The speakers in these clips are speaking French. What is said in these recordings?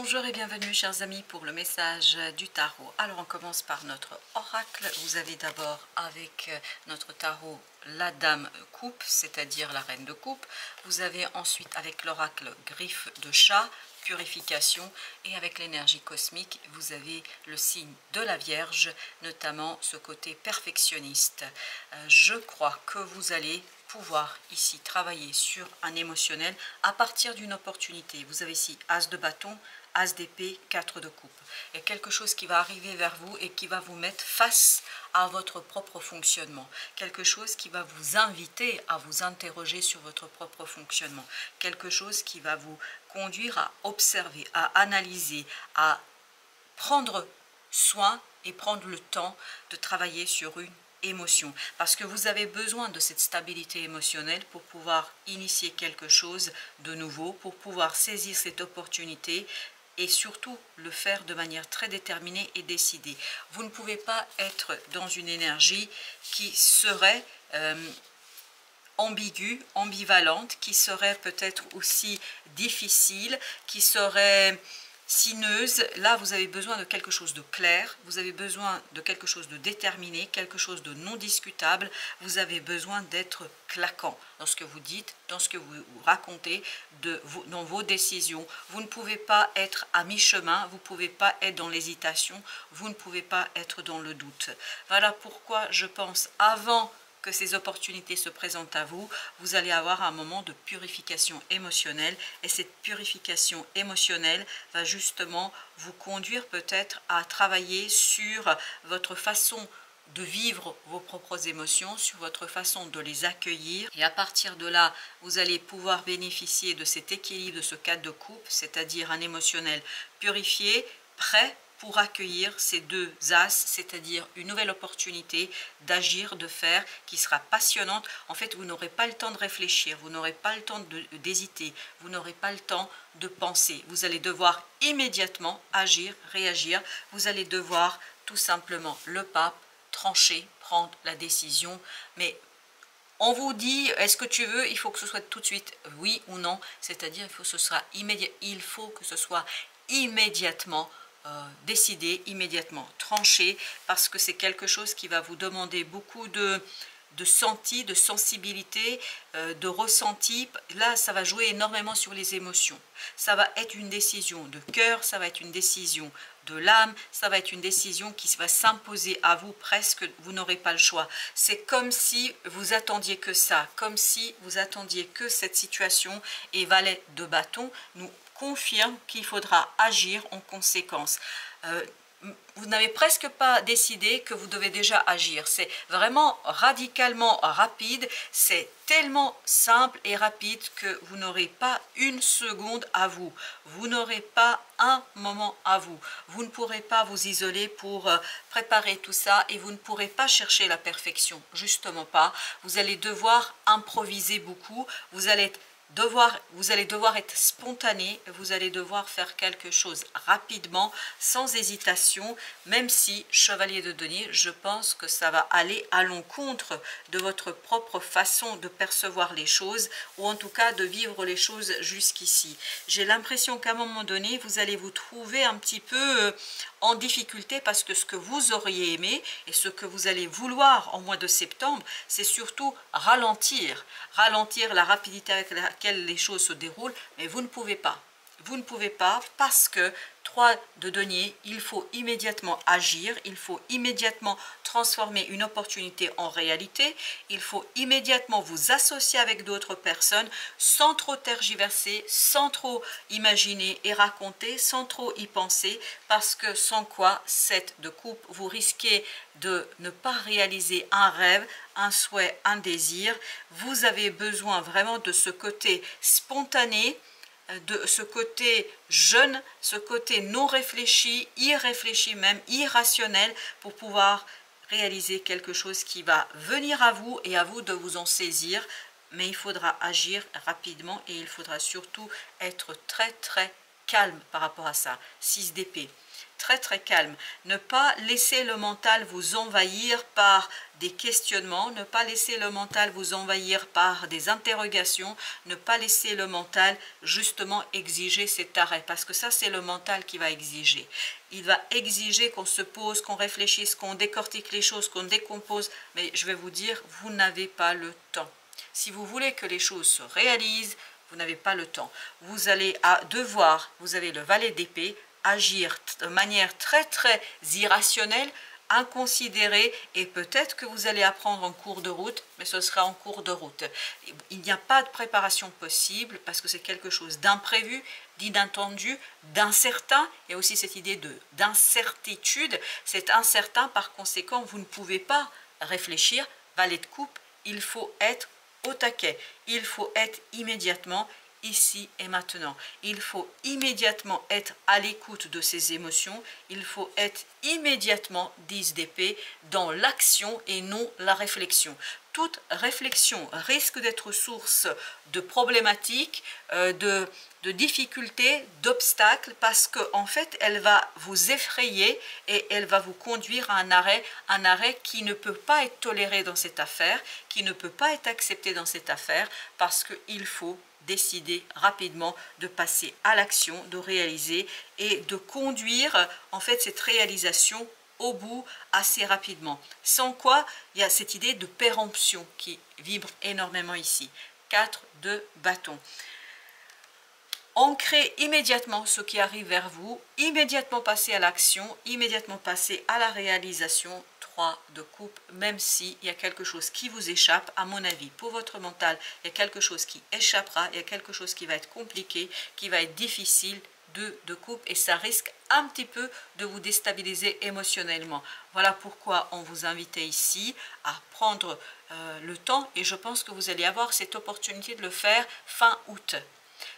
Bonjour et bienvenue chers amis pour le message du tarot. Alors on commence par notre oracle. Vous avez d'abord avec notre tarot la dame coupe, c'est-à-dire la reine de coupe. Vous avez ensuite avec l'oracle griffe de chat, purification, et avec l'énergie cosmique vous avez le signe de la Vierge, notamment ce côté perfectionniste. Je crois que vous allez pouvoir ici travailler sur un émotionnel à partir d'une opportunité. Vous avez ici As de bâton, As d'épée, 4 de coupe. Il y a quelque chose qui va arriver vers vous et qui va vous mettre face à votre propre fonctionnement. Quelque chose qui va vous inviter à vous interroger sur votre propre fonctionnement. Quelque chose qui va vous conduire à observer, à analyser, à prendre soin et prendre le temps de travailler sur une émotion, parce que vous avez besoin de cette stabilité émotionnelle pour pouvoir initier quelque chose de nouveau, pour pouvoir saisir cette opportunité et surtout le faire de manière très déterminée et décidée. Vous ne pouvez pas être dans une énergie qui serait ambiguë, ambivalente, qui serait peut-être aussi difficile, qui serait sinueuse. Là vous avez besoin de quelque chose de clair, vous avez besoin de quelque chose de déterminé, quelque chose de non discutable. Vous avez besoin d'être claquant dans ce que vous dites, dans ce que vous racontez, dans vos décisions. Vous ne pouvez pas être à mi-chemin, vous ne pouvez pas être dans l'hésitation, vous ne pouvez pas être dans le doute. Voilà pourquoi je pense, avant que ces opportunités se présentent à vous, vous allez avoir un moment de purification émotionnelle, et cette purification émotionnelle va justement vous conduire peut-être à travailler sur votre façon de vivre vos propres émotions, sur votre façon de les accueillir, et à partir de là vous allez pouvoir bénéficier de cet équilibre, de ce cadre de coupe, c'est-à-dire un émotionnel purifié, prêt pour accueillir ces deux as, c'est-à-dire une nouvelle opportunité d'agir, de faire, qui sera passionnante. En fait, vous n'aurez pas le temps de réfléchir, vous n'aurez pas le temps d'hésiter, vous n'aurez pas le temps de penser. Vous allez devoir immédiatement agir, réagir. Vous allez devoir tout simplement le pas, trancher, prendre la décision. Mais on vous dit, est-ce que tu veux, il faut que ce soit tout de suite oui ou non, c'est-à-dire il faut que ce soit immédiat, il faut que ce soit immédiatement décider, immédiatement trancher, parce que c'est quelque chose qui va vous demander beaucoup de senti, de sensibilité, de ressenti. Là ça va jouer énormément sur les émotions. Ça va être une décision de cœur, ça va être une décision de l'âme, ça va être une décision qui va s'imposer à vous, presque vous n'aurez pas le choix. C'est comme si vous attendiez que ça, comme si vous attendiez que cette situation, et valet de bâton nous confirme qu'il faudra agir en conséquence. Vous n'avez presque pas décidé que vous devez déjà agir. C'est vraiment radicalement rapide, c'est tellement simple et rapide que vous n'aurez pas une seconde à vous. Vous n'aurez pas un moment à vous. Vous ne pourrez pas vous isoler pour préparer tout ça, et vous ne pourrez pas chercher la perfection, justement pas. Vous allez devoir improviser beaucoup, vous allez devoir être spontané, vous allez devoir faire quelque chose rapidement, sans hésitation, même si, chevalier de denier, je pense que ça va aller à l'encontre de votre propre façon de percevoir les choses, ou en tout cas de vivre les choses jusqu'ici. J'ai l'impression qu'à un moment donné, vous allez vous trouver un petit peu en difficulté, parce que ce que vous auriez aimé et ce que vous allez vouloir en mois de septembre, c'est surtout ralentir la rapidité avec laquelle les choses se déroulent, mais vous ne pouvez pas. Vous ne pouvez pas, parce que 3 de denier, il faut immédiatement agir, il faut immédiatement transformer une opportunité en réalité, il faut immédiatement vous associer avec d'autres personnes, sans trop tergiverser, sans trop imaginer et raconter, sans trop y penser, parce que sans quoi, 7 de coupe, vous risquez de ne pas réaliser un rêve, un souhait, un désir. Vous avez besoin vraiment de ce côté spontané, de ce côté jeune, ce côté non réfléchi, irréfléchi même, irrationnel, pour pouvoir réaliser quelque chose qui va venir à vous, et à vous de vous en saisir. Mais il faudra agir rapidement, et il faudra surtout être très calme par rapport à ça. 6 d'épée. Très très calme, ne pas laisser le mental vous envahir par des questionnements, ne pas laisser le mental vous envahir par des interrogations, ne pas laisser le mental justement exiger cet arrêt, parce que ça c'est le mental qui va exiger. Il va exiger qu'on se pose, qu'on réfléchisse, qu'on décortique les choses, qu'on décompose, mais je vais vous dire, vous n'avez pas le temps. Si vous voulez que les choses se réalisent, vous n'avez pas le temps. Vous allez devoir, vous avez le valet d'épée, agir de manière très très irrationnelle, inconsidérée, et peut-être que vous allez apprendre en cours de route, mais ce sera en cours de route. Il n'y a pas de préparation possible parce que c'est quelque chose d'imprévu, d'inattendu, d'incertain, et aussi cette idée d'incertitude. C'est incertain, par conséquent vous ne pouvez pas réfléchir. Valet de coupe, il faut être au taquet, il faut être immédiatement ici et maintenant. Il faut immédiatement être à l'écoute de ses émotions, il faut être immédiatement 10 d'épée dans l'action et non la réflexion. Toute réflexion risque d'être source de problématiques, de difficultés, d'obstacles, parce qu'en fait elle va vous effrayer et elle va vous conduire à un arrêt qui ne peut pas être toléré dans cette affaire, qui ne peut pas être accepté dans cette affaire, parce qu'il faut décider rapidement de passer à l'action, de réaliser et de conduire en fait cette réalisation au bout assez rapidement. Sans quoi, il y a cette idée de péremption qui vibre énormément ici. 4 de bâton. Ancrez immédiatement ce qui arrive vers vous, immédiatement passer à l'action, immédiatement passer à la réalisation. 3 de coupe, même s'il y a quelque chose qui vous échappe, à mon avis, pour votre mental, il y a quelque chose qui échappera, il y a quelque chose qui va être compliqué, qui va être difficile. 2 de coupe, et ça risque un petit peu de vous déstabiliser émotionnellement. Voilà pourquoi on vous invitait ici à prendre le temps, et je pense que vous allez avoir cette opportunité de le faire fin août.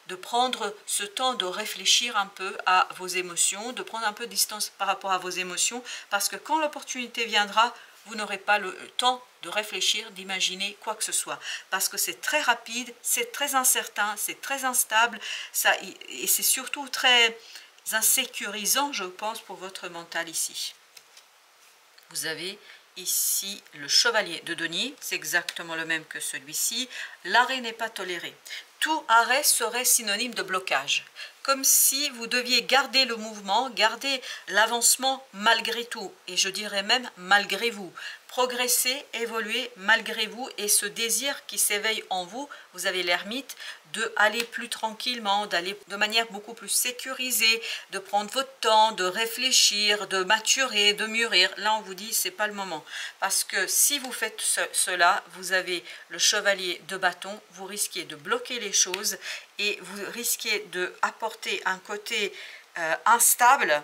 De prendre ce temps de réfléchir un peu à vos émotions, de prendre un peu de distance par rapport à vos émotions, parce que quand l'opportunité viendra, vous n'aurez pas le temps de réfléchir, d'imaginer quoi que ce soit, parce que c'est très rapide, c'est très incertain, c'est très instable, et c'est surtout très insécurisant, je pense, pour votre mental ici. Vous avez ici le chevalier de denier, c'est exactement le même que celui-ci. L'arrêt n'est pas toléré. Tout arrêt serait synonyme de blocage, comme si vous deviez garder le mouvement, garder l'avancement malgré tout, et je dirais même malgré vous. Progresser, évoluer malgré vous, et ce désir qui s'éveille en vous, vous avez l'ermite, d'aller plus tranquillement, d'aller de manière beaucoup plus sécurisée, de prendre votre temps, de réfléchir, de maturer, de mûrir. Là on vous dit c'est pas le moment, parce que si vous faites cela, vous avez le chevalier de bâton, vous risquez de bloquer les choses et vous risquez d'apporter un côté instable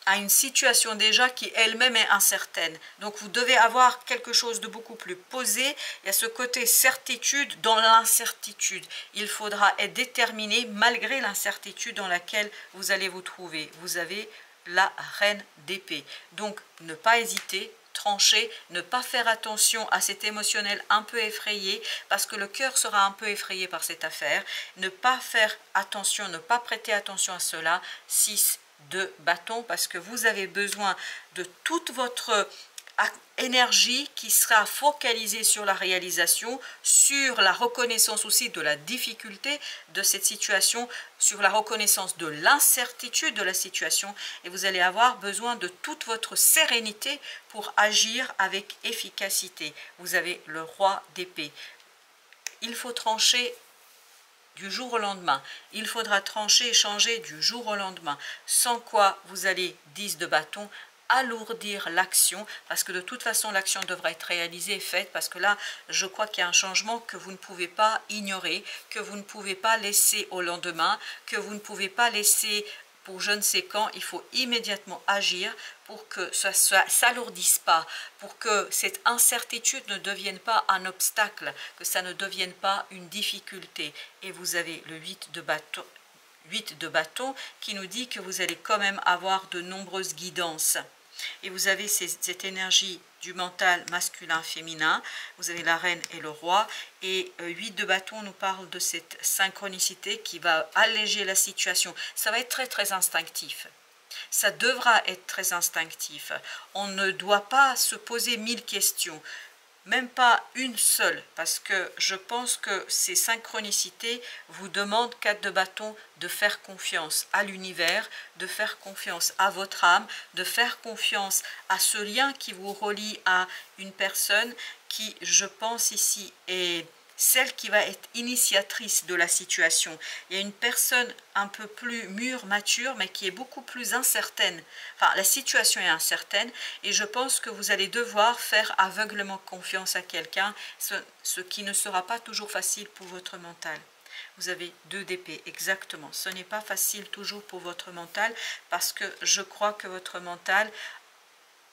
à une situation déjà qui elle-même est incertaine. Donc vous devez avoir quelque chose de beaucoup plus posé. Il y a ce côté certitude dans l'incertitude. Il faudra être déterminé malgré l'incertitude dans laquelle vous allez vous trouver. Vous avez la reine d'épée. Donc ne pas hésiter, trancher, ne pas faire attention à cet émotionnel un peu effrayé, parce que le cœur sera un peu effrayé par cette affaire. Ne pas faire attention, ne pas prêter attention à cela. 6 de bâton, parce que vous avez besoin de toute votre énergie qui sera focalisée sur la réalisation, sur la reconnaissance aussi de la difficulté de cette situation, sur la reconnaissance de l'incertitude de la situation, et vous allez avoir besoin de toute votre sérénité pour agir avec efficacité. Vous avez le roi d'épée. Il faut trancher du jour au lendemain. Il faudra trancher et changer du jour au lendemain, sans quoi vous allez, 10 de bâton, alourdir l'action, parce que de toute façon l'action devra être réalisée et faite, parce que là je crois qu'il y a un changement que vous ne pouvez pas ignorer, que vous ne pouvez pas laisser au lendemain, que vous ne pouvez pas laisser pour je ne sais quand. Il faut immédiatement agir pour que ça ne s'alourdisse pas, pour que cette incertitude ne devienne pas un obstacle, que ça ne devienne pas une difficulté. Et vous avez le 8 de bâton qui nous dit que vous allez quand même avoir de nombreuses guidances. Et vous avez cette énergie du mental masculin, féminin. Vous avez la reine et le roi. Et 8 de bâton nous parle de cette synchronicité qui va alléger la situation. Ça va être très très instinctif. Ça devra être très instinctif. On ne doit pas se poser 1000 questions. Même pas une seule, parce que je pense que ces synchronicités vous demandent, 4 de bâton, de faire confiance à l'univers, de faire confiance à votre âme, de faire confiance à ce lien qui vous relie à une personne qui, je pense ici, est celle qui va être initiatrice de la situation. Il y a une personne un peu plus mûre, mature, mais qui est beaucoup plus incertaine. Enfin, la situation est incertaine et je pense que vous allez devoir faire aveuglement confiance à quelqu'un, ce qui ne sera pas toujours facile pour votre mental. Vous avez 2 d'épée, exactement. Ce n'est pas facile toujours pour votre mental parce que je crois que votre mental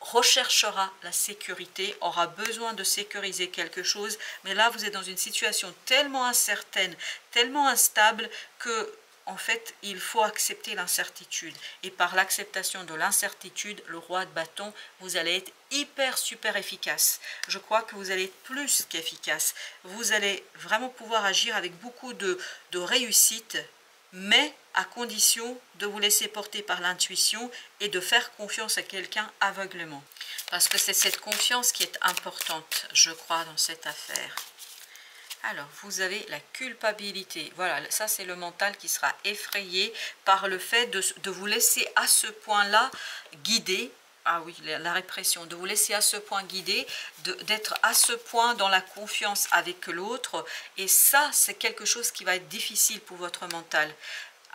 recherchera la sécurité, aura besoin de sécuriser quelque chose, mais là vous êtes dans une situation tellement incertaine, tellement instable que en fait il faut accepter l'incertitude, et par l'acceptation de l'incertitude, le roi de bâton, vous allez être hyper super efficace. Je crois que vous allez être plus qu'efficace, vous allez vraiment pouvoir agir avec beaucoup de réussite, mais à condition de vous laisser porter par l'intuition et de faire confiance à quelqu'un aveuglément. Parce que c'est cette confiance qui est importante, je crois, dans cette affaire. Alors, vous avez la culpabilité. Voilà, ça c'est le mental qui sera effrayé par le fait de vous laisser à ce point-là guider. Ah oui, la répression, de vous laisser à ce point guider, d'être à ce point dans la confiance avec l'autre. Et ça, c'est quelque chose qui va être difficile pour votre mental.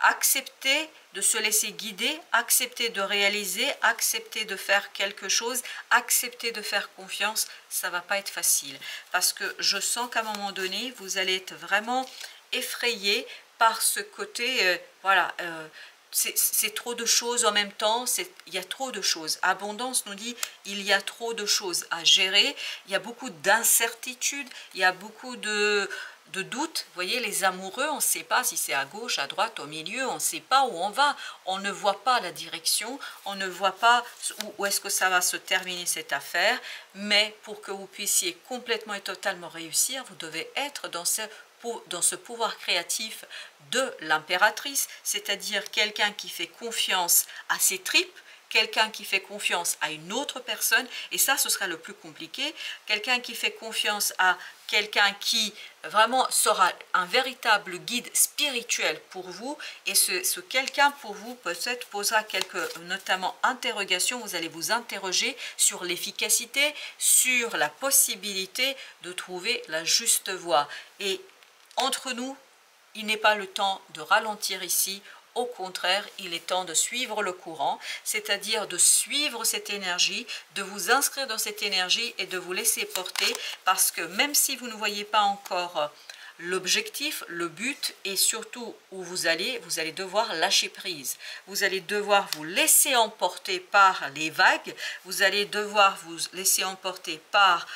Accepter de se laisser guider, accepter de réaliser, accepter de faire quelque chose, accepter de faire confiance, ça ne va pas être facile. Parce que je sens qu'à un moment donné, vous allez être vraiment effrayé par ce côté, voilà, c'est trop de choses en même temps, il y a trop de choses. Abondance nous dit, il y a trop de choses à gérer, il y a beaucoup d'incertitudes, il y a beaucoup de doutes. Vous voyez, les amoureux, on ne sait pas si c'est à gauche, à droite, au milieu, on ne sait pas où on va, on ne voit pas la direction, on ne voit pas où est-ce que ça va se terminer cette affaire, mais pour que vous puissiez complètement et totalement réussir, vous devez être dans ce pouvoir créatif de l'impératrice, c'est-à-dire quelqu'un qui fait confiance à ses tripes, quelqu'un qui fait confiance à une autre personne, et ça ce sera le plus compliqué, quelqu'un qui fait confiance à quelqu'un qui vraiment sera un véritable guide spirituel pour vous, et ce quelqu'un pour vous peut-être posera quelques notamment interrogations, vous allez vous interroger sur l'efficacité, sur la possibilité de trouver la juste voie. Et entre nous, il n'est pas le temps de ralentir ici. Au contraire, il est temps de suivre le courant, c'est-à-dire de suivre cette énergie, de vous inscrire dans cette énergie et de vous laisser porter, parce que même si vous ne voyez pas encore l'objectif, le but et surtout où vous allez devoir lâcher prise. Vous allez devoir vous laisser emporter par les vagues, vous allez devoir vous laisser emporter par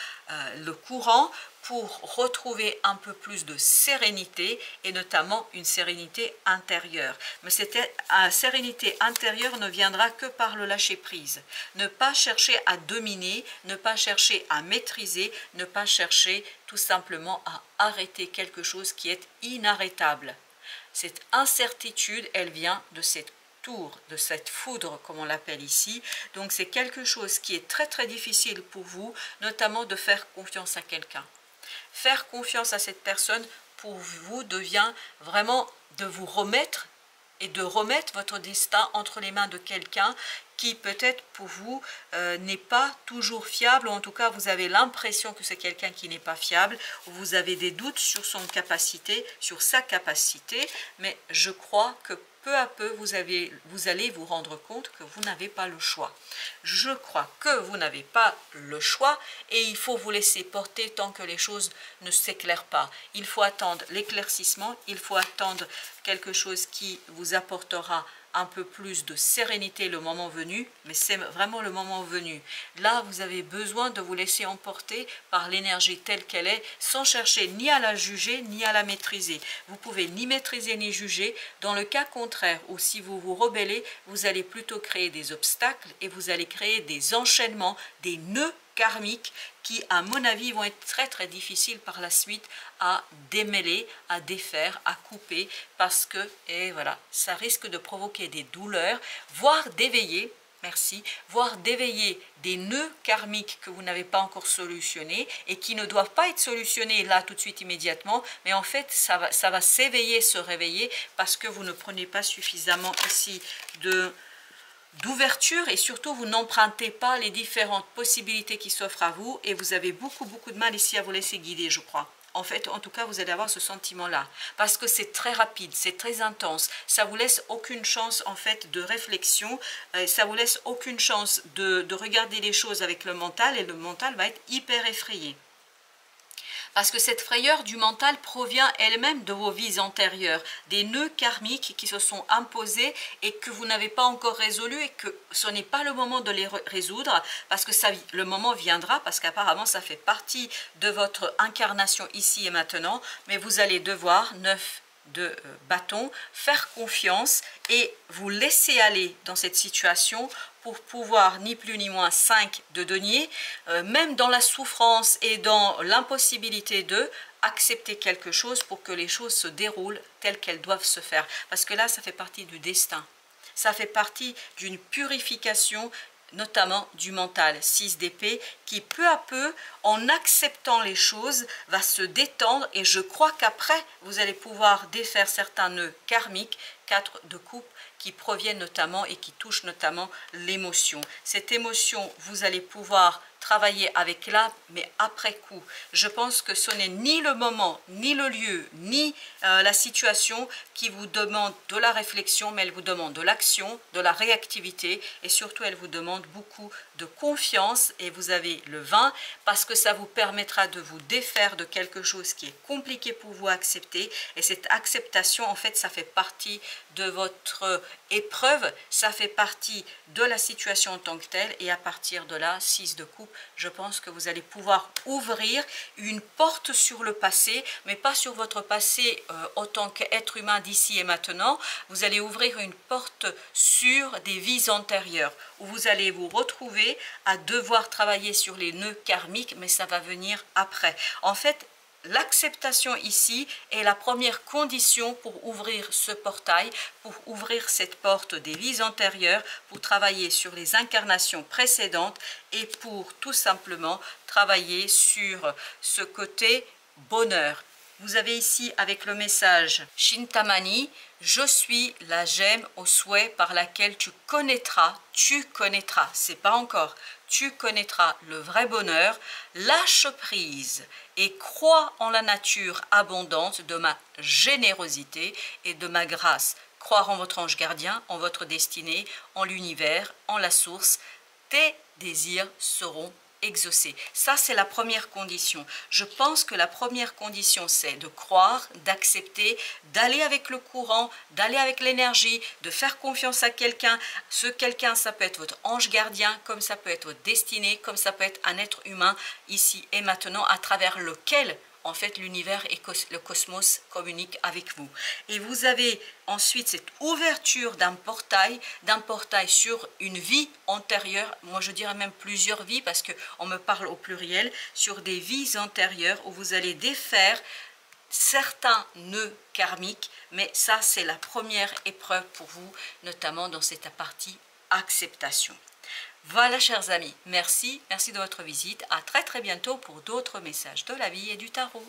le courant, pour retrouver un peu plus de sérénité et notamment une sérénité intérieure. Mais cette sérénité intérieure ne viendra que par le lâcher-prise. Ne pas chercher à dominer, ne pas chercher à maîtriser, ne pas chercher tout simplement à arrêter quelque chose qui est inarrêtable. Cette incertitude, elle vient de cette tour, de cette foudre comme on l'appelle ici. Donc c'est quelque chose qui est très très difficile pour vous, notamment de faire confiance à quelqu'un. Faire confiance à cette personne pour vous devient vraiment de vous remettre et de remettre votre destin entre les mains de quelqu'un qui peut-être pour vous n'est pas toujours fiable, ou en tout cas vous avez l'impression que c'est quelqu'un qui n'est pas fiable, ou vous avez des doutes sur son capacité, sur sa capacité, mais je crois que peu à peu, vous allez vous rendre compte que vous n'avez pas le choix. Je crois que vous n'avez pas le choix et il faut vous laisser porter tant que les choses ne s'éclairent pas. Il faut attendre l'éclaircissement, il faut attendre quelque chose qui vous apportera un peu plus de sérénité le moment venu, mais c'est vraiment le moment venu. Là, vous avez besoin de vous laisser emporter par l'énergie telle qu'elle est, sans chercher ni à la juger, ni à la maîtriser. Vous pouvez ni maîtriser, ni juger. Dans le cas contraire, ou si vous vous rebellez, vous allez plutôt créer des obstacles et vous allez créer des enchaînements, des nœuds karmiques qui, à mon avis, vont être très très difficiles par la suite à démêler, à défaire, à couper, parce que, et voilà, ça risque de provoquer des douleurs, voire d'éveiller, merci, voire d'éveiller des nœuds karmiques que vous n'avez pas encore solutionnés et qui ne doivent pas être solutionnés là tout de suite immédiatement, mais en fait ça va s'éveiller, se réveiller parce que vous ne prenez pas suffisamment ici d'ouverture et surtout vous n'empruntez pas les différentes possibilités qui s'offrent à vous et vous avez beaucoup de mal ici à vous laisser guider, je crois. En fait, en tout cas, vous allez avoir ce sentiment-là parce que c'est très rapide, c'est très intense. Ça vous laisse aucune chance en fait de réflexion, ça vous laisse aucune chance de regarder les choses avec le mental et le mental va être hyper effrayé. Parce que cette frayeur du mental provient elle-même de vos vies antérieures, des nœuds karmiques qui se sont imposés et que vous n'avez pas encore résolus et que ce n'est pas le moment de les résoudre parce que le moment viendra, parce qu'apparemment ça fait partie de votre incarnation ici et maintenant, mais vous allez devoir, 9 de bâton, faire confiance et vous laisser aller dans cette situation pour pouvoir ni plus ni moins 5 de denier, même dans la souffrance et dans l'impossibilité de accepter quelque chose pour que les choses se déroulent telles qu'elles doivent se faire. Parce que là, ça fait partie du destin. Ça fait partie d'une purification notamment du mental, 6 d'épée, qui peu à peu, en acceptant les choses, va se détendre et je crois qu'après, vous allez pouvoir défaire certains nœuds karmiques, 4 de coupe, qui proviennent notamment et qui touchent notamment l'émotion. Cette émotion, vous allez pouvoir travailler avec là, mais après coup. Je pense que ce n'est ni le moment, ni le lieu, ni la situation qui vous demande de la réflexion, mais elle vous demande de l'action, de la réactivité et surtout elle vous demande beaucoup de confiance et vous avez le 20 parce que ça vous permettra de vous défaire de quelque chose qui est compliqué pour vous accepter et cette acceptation en fait ça fait partie de votre épreuve, ça fait partie de la situation en tant que telle et à partir de là, 6 de coupe, je pense que vous allez pouvoir ouvrir une porte sur le passé, mais pas sur votre passé en tant qu'être humain d'ici et maintenant. Vous allez ouvrir une porte sur des vies antérieures, où vous allez vous retrouver à devoir travailler sur les nœuds karmiques, mais ça va venir après. En fait, l'acceptation ici est la première condition pour ouvrir ce portail, pour ouvrir cette porte des vies antérieures, pour travailler sur les incarnations précédentes et pour tout simplement travailler sur ce côté bonheur. Vous avez ici avec le message Chintamani, je suis la gemme au souhait par laquelle tu connaîtras, c'est pas encore, tu connaîtras le vrai bonheur, lâche prise et crois en la nature abondante de ma générosité et de ma grâce. Croire en votre ange gardien, en votre destinée, en l'univers, en la source, tes désirs seront exaucé. Ça, c'est la première condition. Je pense que la première condition, c'est de croire, d'accepter, d'aller avec le courant, d'aller avec l'énergie, de faire confiance à quelqu'un. Ce quelqu'un, ça peut être votre ange gardien, comme ça peut être votre destinée, comme ça peut être un être humain, ici et maintenant, à travers lequel en fait, l'univers et le cosmos communiquent avec vous. Et vous avez ensuite cette ouverture d'un portail sur une vie antérieure, moi je dirais même plusieurs vies, parce qu'on me parle au pluriel, sur des vies antérieures où vous allez défaire certains nœuds karmiques, mais ça c'est la première épreuve pour vous, notamment dans cette partie acceptation. Voilà chers amis, merci de votre visite, à très bientôt pour d'autres messages de la vie et du tarot.